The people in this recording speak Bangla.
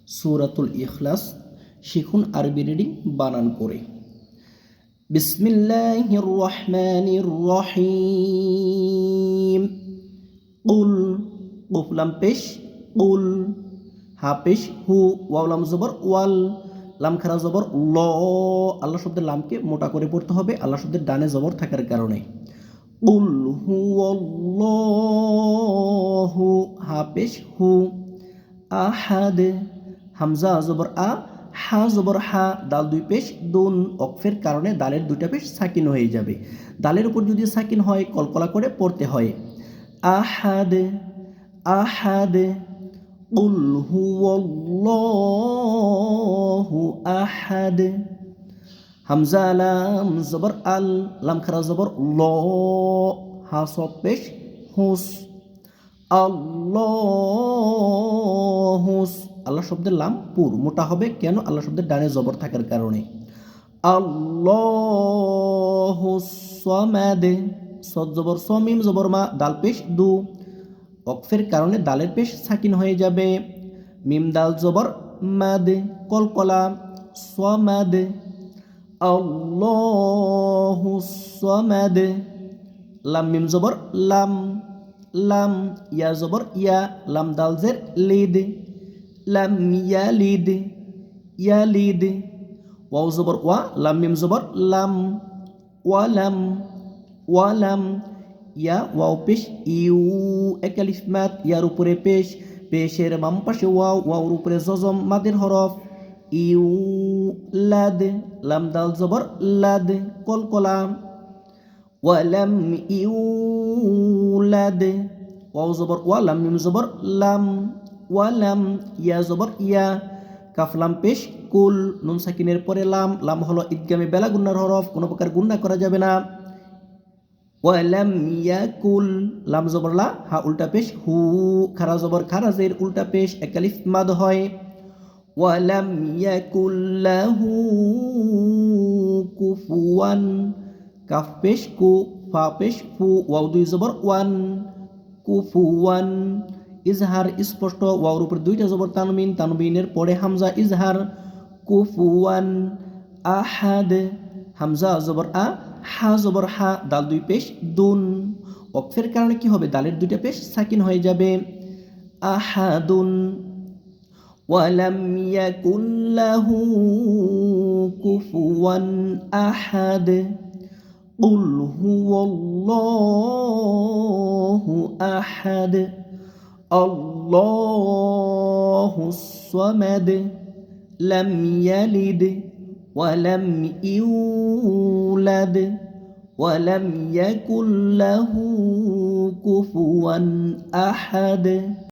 সূরাতুল ইখলাস শিখুন আরবি রিডিং বানান করে। বিসমিল্লাহির রহমানির রহিম। কুল, কফ লাম পেশ কুল, হা পেশ হু, ওয়াও লাম জবর ওয়াল, লাম খারা জবর ল। আল্লাহ শব্দের লামকে মোটা করে পড়তে হবে আল্লাহ শব্দের ডানে জবর থাকার কারণে। কুল হুয়াল্লাহু, হা পেশ হু, আহাদ, হামজা জবর আ, হা জবর হা, দাল দুই পেশ দুন, অকফের কারণে দালের দুইটা পেশ সাকিন হয়ে যাবে। দালের উপর যদি সাকিন হয় কলকলা করে পড়তে হয়। আহাদ, আহাদ, কুল হুয়াল্লাহু আহাদ। হামজা লাম জবর আল, লাম খারা জবর ল, হা সদ পেশ হুস, আল্লাহুস। আল্লাহ শব্দের লাম পুর মোটা হবে কেন? আল্লাহ শব্দের ডানে জবর থাকার কারণে। আল্লাহুস সামাদ, সদ জবর স, মিম জবর মা, দাল পেশ দু, অকফের কারণে দালের পেশ সাকিন হয়ে যাবে। মিম দাল জবর মাদ, কলকলা, সামাদ, আল্লাহুস সামাদ। লাম মিম জবর লাম, লাম, ইয়া জবর ইয়া, লাম দাল জের লিদ, লাম ইয়ালিদ, ইয়ালিদ। ওয়াও জবর ওয়া, লাম মিম জবর লাম, ওয়ালাম, ওয়ালাম। ইয়া ওয়াও পেশ ইউ, এক আলিফ মাদ, ইয়ার উপরে পেশ, পেশের বাম পাশে ওয়াও, ওয়াওর উপরে জজম মাদের হরফ। ইউ লাদ, লাম দাল জবর লাদ, কলকলা, ওয়ালাম ইউলাদ। ওয়াও জবর ওয়া, লাম মিম জবর লাম, ওয়ালাম, ইয়া জবর ইয়া, কাফ লাম পেশ কুল, নুন সাকিনের পরে লাম, লাম হলো ইদগামে বেলা গুন্নার হরফ, কোনো প্রকার গুন্না করা যাবে না। ওয়ালাম ইয়াকুল, লাম জবর লা, হা উল্টা পেশ হু, খারা জবর খারাজের উল্টা পেশ এক আলিফ মাদ হয়। ওয়ালাম ইয়াকুল লাহু কুফুয়ান, কাফ পেশ কু, ফা পেশ ফু, ওয়াও দুই জবর ওয়ান, কুফুয়ান। ইজহার স্পষ্ট, ওয়াওর উপর দুইটা জবর তানবিন, তানবিনের পরে হামজা ইজহার, কুফুয়ান আহাদ। হামজা জবর আ, হা জবর হা, দাল দুই পেশ দুন, অকফের কারণে কি হবে? দালের দুইটা পেশ সাকিন হয়ে যাবে। আহাদুন। ওয়ালাম ইয়াকুন লাহু কুফুয়ান আহাদ। কুল হুয়াল্লাহু আহাদ, আল্লাহুস সামাদ, লাম ইয়ালিদ ওয়ালাম ইউলাদ ওয়ালাম ইয়াকুল লাহু কুফুয়ান আহাদ।